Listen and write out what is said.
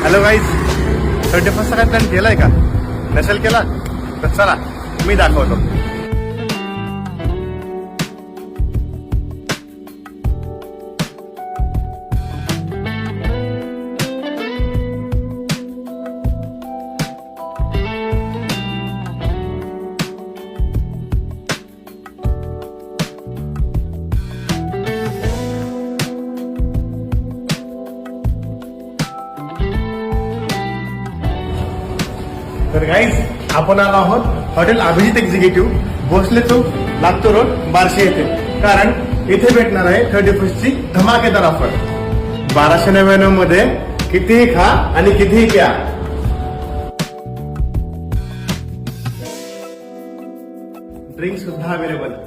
Hello guys, 31st काय plan केलाय का? नसेल केला तर चला मी दाखवतो. तर गाईज, आपण आलो आहोत हॉटेल अभिजित एक्झिक्युटिव्ह, भोसले चौक, लातूर रोड, बार्शी येथे. कारण इथे भेटणार आहे 31st ची धमाकेदार ऑफर. 1299 मध्ये कितीही खा आणि कितीही प्या. ड्रिंक सुद्धा अवेलेबल.